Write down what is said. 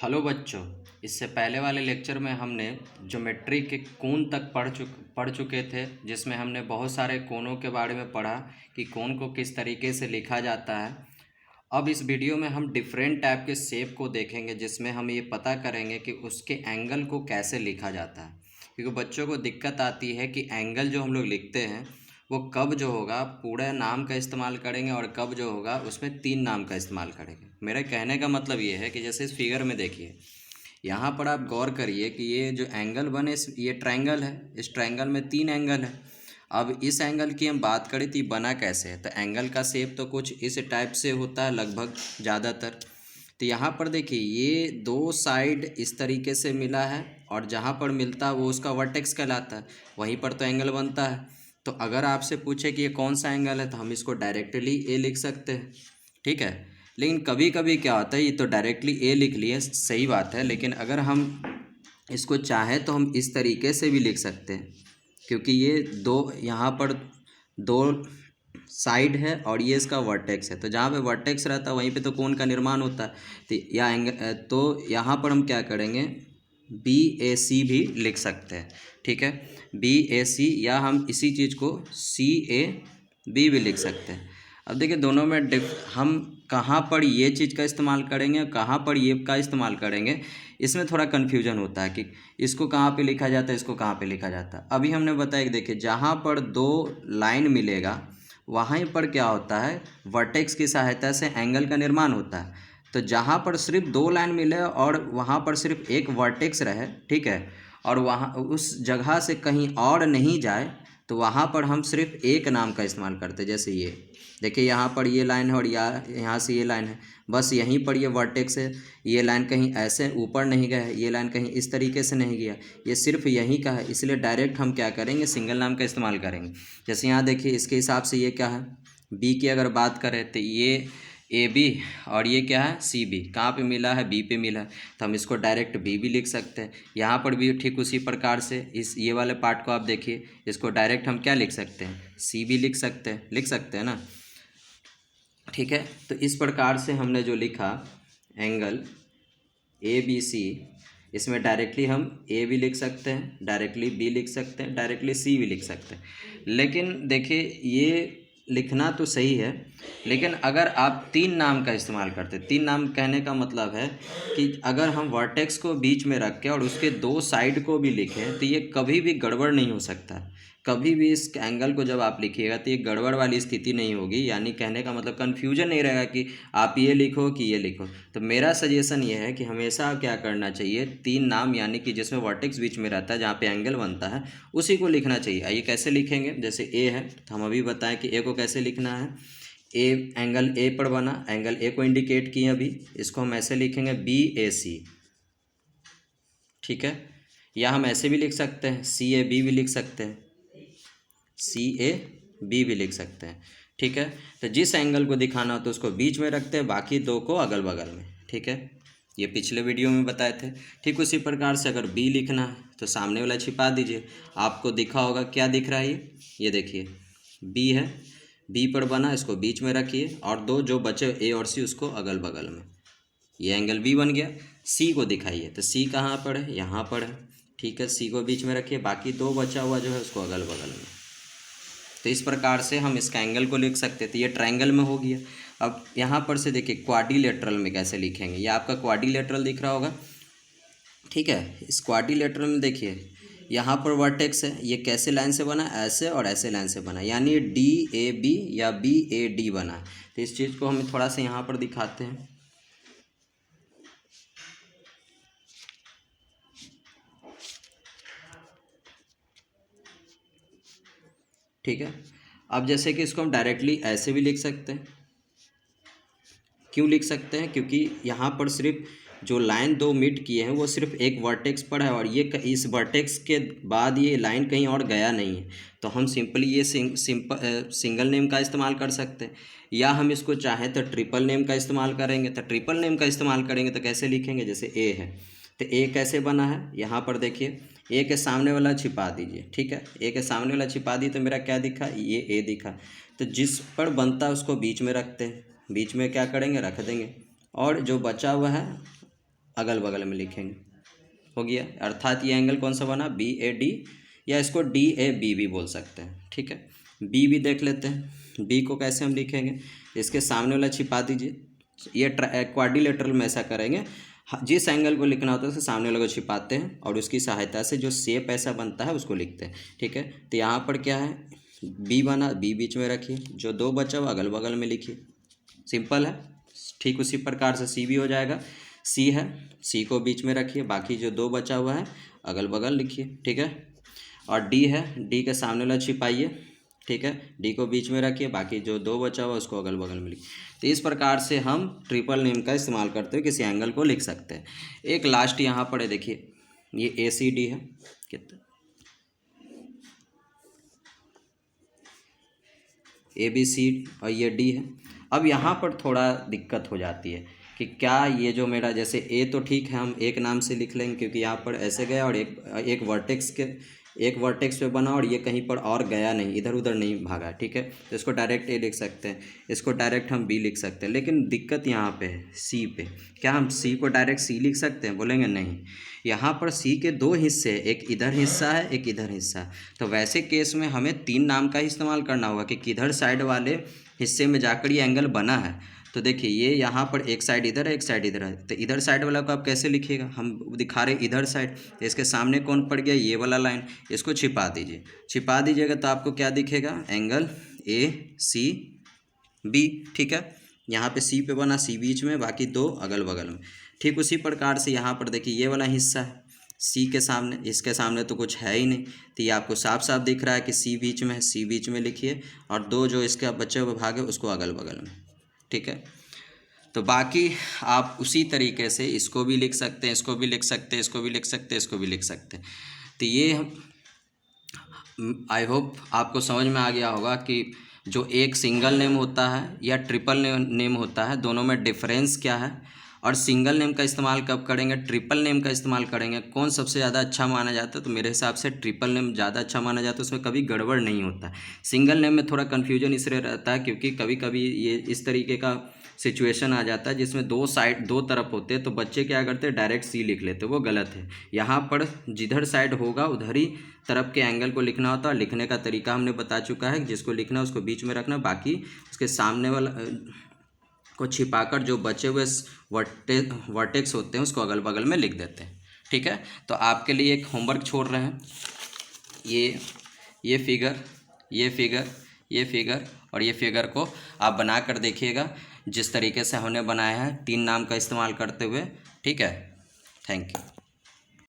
Hello बच्चों। इससे पहले वाले लेक्चर में हमने ज्योमेट्री के कोण तक पढ़ चुके थे, जिसमें हमने बहुत सारे कोणों के बारे में पढ़ा कि कोण को किस तरीके से लिखा जाता है। अब इस वीडियो में हम डिफरेंट टाइप के शेप को देखेंगे, जिसमें हम ये पता करेंगे कि उसके एंगल को कैसे लिखा जाता है। क्योंकि बच्चों को दिक्कत आती है कि एंगल जो हम लोग लिखते हैं वो कब जो होगा पूरे नाम का इस्तेमाल करेंगे और कब जो होगा उसमें तीन नाम का इस्तेमाल करेंगे। मेरे कहने का मतलब ये है कि जैसे इस फिगर में देखिए, यहाँ पर आप गौर करिए कि ये जो एंगल बने ये ट्रायंगल है। इस ट्रायंगल में तीन एंगल है। अब इस एंगल की हम बात करें तो ये बना कैसे है, तो एंगल का शेप तो कुछ इस टाइप से होता है लगभग ज़्यादातर। तो यहाँ पर देखिए ये दो साइड इस तरीके से मिला है और जहाँ पर मिलता है वो उसका वर्टेक्स कहलाता है, वहीं पर तो एंगल बनता है। तो अगर आपसे पूछे कि ये कौन सा एंगल है तो हम इसको डायरेक्टली ए लिख सकते हैं, ठीक है। लेकिन कभी कभी क्या होता है, ये तो डायरेक्टली ए लिख लिए सही बात है, लेकिन अगर हम इसको चाहें तो हम इस तरीके से भी लिख सकते हैं, क्योंकि ये दो यहाँ पर दो साइड है और ये इसका वर्टेक्स है। तो जहाँ पे वर्टेक्स रहता है वहीं पे तो कोण का निर्माण होता है। तो यहाँ पर हम क्या करेंगे, बी ए सी भी लिख सकते हैं, ठीक है। बी ए सी, या हम इसी चीज़ को सी ए बी भी लिख सकते हैं। अब देखिए दोनों में हम कहाँ पर ये चीज़ का इस्तेमाल करेंगे, कहाँ पर ये का इस्तेमाल करेंगे, इसमें थोड़ा कन्फ्यूजन होता है कि इसको कहाँ पे लिखा जाता है, इसको कहाँ पे लिखा जाता है। अभी हमने बताया कि देखिए जहाँ पर दो लाइन मिलेगा वहीं पर क्या होता है, वर्टेक्स की सहायता से एंगल का निर्माण होता है। तो जहाँ पर सिर्फ दो लाइन मिले और वहाँ पर सिर्फ एक वर्टेक्स रहे, ठीक है, और वहाँ उस जगह से कहीं और नहीं जाए, तो वहाँ पर हम सिर्फ एक नाम का इस्तेमाल करते हैं। जैसे ये देखिए यहाँ पर ये लाइन है और यहाँ से ये लाइन है, बस यहीं पर ये वर्टेक्स है। ये लाइन कहीं ऐसे ऊपर नहीं गया है, ये लाइन कहीं इस तरीके से नहीं गया, ये सिर्फ यहीं का है, इसलिए डायरेक्ट हम क्या करेंगे, सिंगल नाम का इस्तेमाल करेंगे। जैसे यहाँ देखिए इसके हिसाब से ये क्या है, बी की अगर बात करें तो ये ए बी, और ये क्या है सी बी, कहाँ पे मिला है, बी पे मिला है, तो हम इसको डायरेक्ट बी भी लिख सकते हैं। यहाँ पर भी ठीक उसी प्रकार से इस ये वाले पार्ट को आप देखिए, इसको डायरेक्ट हम क्या लिख सकते हैं, सी भी लिख सकते हैं ना, ठीक है। तो इस प्रकार से हमने जो लिखा एंगल ए बी सी, इसमें डायरेक्टली हम ए भी लिख सकते हैं, डायरेक्टली बी लिख सकते हैं, डायरेक्टली सी भी लिख सकते हैं। लेकिन देखिए ये लिखना तो सही है, लेकिन अगर आप तीन नाम का इस्तेमाल करते, तीन नाम कहने का मतलब है कि अगर हम वर्टेक्स को बीच में रख के और उसके दो साइड को भी लिखें तो ये कभी भी गड़बड़ नहीं हो सकता। कभी भी इस एंगल को जब आप लिखिएगा तो ये गड़बड़ वाली स्थिति नहीं होगी, यानी कहने का मतलब कन्फ्यूजन नहीं रहेगा कि आप ये लिखो कि ये लिखो। तो मेरा सजेशन ये है कि हमेशा क्या करना चाहिए, तीन नाम यानी कि जिसमें वर्टेक्स बीच में रहता है, जहाँ पे एंगल बनता है, उसी को लिखना चाहिए। आइए कैसे लिखेंगे, जैसे ए है तो हम अभी बताएं कि ए को कैसे लिखना है। ए एंगल ए पर बना, एंगल ए को इंडिकेट किए अभी, इसको हम ऐसे लिखेंगे बी ए सी, ठीक है। या हम ऐसे भी लिख सकते हैं, सी ए बी भी लिख सकते हैं, सी ए बी भी लिख सकते हैं, ठीक है। तो जिस एंगल को दिखाना हो तो उसको बीच में रखते हैं, बाकी दो को अगल बगल में, ठीक है। ये पिछले वीडियो में बताए थे। ठीक उसी प्रकार से अगर बी लिखना है तो सामने वाला छिपा दीजिए, आपको दिखा होगा क्या दिख रहा है, ये देखिए बी है, बी पर बना, इसको बीच में रखिए और दो जो बचे ए और सी उसको अगल बगल में, ये एंगल बी बन गया। सी को दिखाइए तो सी कहाँ पर है, यहाँ पर है, ठीक है। सी को बीच में रखिए, बाकी दो बचा हुआ जो है उसको अगल बगल में। तो इस प्रकार से हम इसका एंगल को लिख सकते थे, ये ट्रायंगल में हो गया। अब यहाँ पर से देखिए क्वाड्रिलेटरल में कैसे लिखेंगे, ये आपका क्वाड्रिलेटरल दिख रहा होगा, ठीक है। इस क्वाड्रिलेटरल में देखिए यहाँ पर वर्टेक्स है, ये कैसे लाइन से बना, ऐसे और ऐसे लाइन से बना, यानी डी ए बी या बी ए डी बना है। तो इस चीज़ को हम थोड़ा सा यहाँ पर दिखाते हैं, ठीक है। अब जैसे कि इसको हम डायरेक्टली ऐसे भी लिख सकते हैं। क्यों लिख सकते हैं, क्योंकि यहाँ पर सिर्फ जो लाइन दो मीट किए हैं वो सिर्फ एक वर्टेक्स पर है और ये इस वर्टेक्स के बाद ये लाइन कहीं और गया नहीं है। तो हम सिंपली ये सिंगल नेम का इस्तेमाल कर सकते हैं, या हम इसको चाहें तो ट्रिपल नेम का इस्तेमाल करेंगे। तो ट्रिपल नेम का इस्तेमाल करेंगे तो कैसे लिखेंगे, जैसे ए है तो ए कैसे बना है, यहाँ पर देखिए ए के सामने वाला छिपा दीजिए, ठीक है। ए के सामने वाला छिपा दिए तो मेरा क्या दिखा, ये ए दिखा। तो जिस पर बनता है उसको बीच में रखते हैं, बीच में क्या करेंगे, रख देंगे, और जो बचा हुआ है अगल बगल में लिखेंगे, हो गया। अर्थात ये एंगल कौन सा बना, BAD, या इसको DAB भी बोल सकते हैं, ठीक है। बी भी देख लेते हैं, बी को कैसे हम लिखेंगे, इसके सामने वाला छिपा दीजिए। ये क्वाड्रिलेटरल में ऐसा करेंगे, जिस एंगल को लिखना होता है उसके सामने वाले को छिपाते हैं और उसकी सहायता से जो शेप ऐसा बनता है उसको लिखते हैं, ठीक है। तो यहाँ पर क्या है, बी बना, बी बीच में रखिए, जो दो बचा हुआ अगल बगल में लिखिए, सिंपल है। ठीक उसी प्रकार से सी भी हो जाएगा, सी है, सी को बीच में रखिए, बाकी जो दो बचा हुआ है अगल बगल लिखिए, ठीक है। और डी है, डी के सामने वाला छिपाइए, ठीक है, डी को बीच में रखिए, बाकी जो दो बचा हुआ उसको अगल बगल में लिखिए। तो इस प्रकार से हम ट्रिपल नेम का इस्तेमाल करते हुए किसी एंगल को लिख सकते हैं। एक लास्ट यहाँ पर है, देखिए ये ACD है, कितना ABC, और ये D है। अब यहाँ पर थोड़ा दिक्कत हो जाती है कि क्या ये जो मेरा, जैसे ए तो ठीक है, हम एक नाम से लिख लेंगे क्योंकि यहाँ पर ऐसे गया और एक वर्टेक्स पे बना और ये कहीं पर और गया नहीं, इधर उधर नहीं भागा, ठीक है। तो इसको डायरेक्ट ए लिख सकते हैं, इसको डायरेक्ट हम बी लिख सकते हैं। लेकिन दिक्कत यहाँ पे है सी पे, क्या हम सी को डायरेक्ट सी लिख सकते हैं, बोलेंगे नहीं। यहाँ पर सी के दो हिस्से, एक इधर हिस्सा है, एक इधर हिस्सा है। तो वैसे केस में हमें तीन नाम का ही इस्तेमाल करना होगा कि किधर साइड वाले हिस्से में जाकर ये एंगल बना है। तो देखिए ये यहाँ पर एक साइड इधर है, एक साइड इधर है, तो इधर साइड वाला को आप कैसे लिखिएगा, हम दिखा रहे इधर साइड, तो इसके सामने कौन पड़ गया, ये वाला लाइन, इसको छिपा दीजिए। छिपा दीजिएगा तो आपको क्या दिखेगा, एंगल ACB, ठीक है। यहाँ पे सी पे बना, सी बीच में, बाकी दो अगल बगल में। ठीक उसी प्रकार से यहाँ पर देखिए ये वाला हिस्सा है सी के सामने, इसके सामने तो कुछ है ही नहीं, तो ये आपको साफ साफ दिख रहा है कि सी बीच में है, सी बीच में लिखिए, और दो जो इसके बचे हुए भाग है उसको अगल बगल में, ठीक है। तो बाकी आप उसी तरीके से इसको भी लिख सकते हैं, इसको भी लिख सकते हैं, इसको भी लिख सकते हैं, इसको भी लिख सकते हैं। तो ये आई होप आपको समझ में आ गया होगा कि जो एक सिंगल नेम होता है या ट्रिपल नेम होता है, दोनों में डिफरेंस क्या है, और सिंगल नेम का इस्तेमाल कब करेंगे, ट्रिपल नेम का इस्तेमाल करेंगे, कौन सबसे ज़्यादा अच्छा माना जाता है। तो मेरे हिसाब से ट्रिपल नेम ज़्यादा अच्छा माना जाता है, उसमें कभी गड़बड़ नहीं होता। सिंगल नेम में थोड़ा कन्फ्यूजन इसलिए रहता है क्योंकि कभी कभी ये इस तरीके का सिचुएशन आ जाता है जिसमें दो साइड, दो तरफ होते हैं, तो बच्चे क्या करते हैं, डायरेक्ट सी लिख लेते हैं, वो गलत है। यहाँ पर जिधर साइड होगा उधर ही तरफ के एंगल को लिखना होता है। लिखने का तरीका हमने बता चुका है, जिसको लिखना है उसको बीच में रखना, बाकी उसके सामने वाला को छिपाकर जो बचे हुए वर्टेक्स होते हैं उसको अगल बगल में लिख देते हैं, ठीक है। तो आपके लिए एक होमवर्क छोड़ रहे हैं, ये फिगर, ये फिगर, ये फिगर और ये फिगर को आप बना कर देखिएगा जिस तरीके से हमने बनाया है तीन नाम का इस्तेमाल करते हुए, ठीक है। Thank you.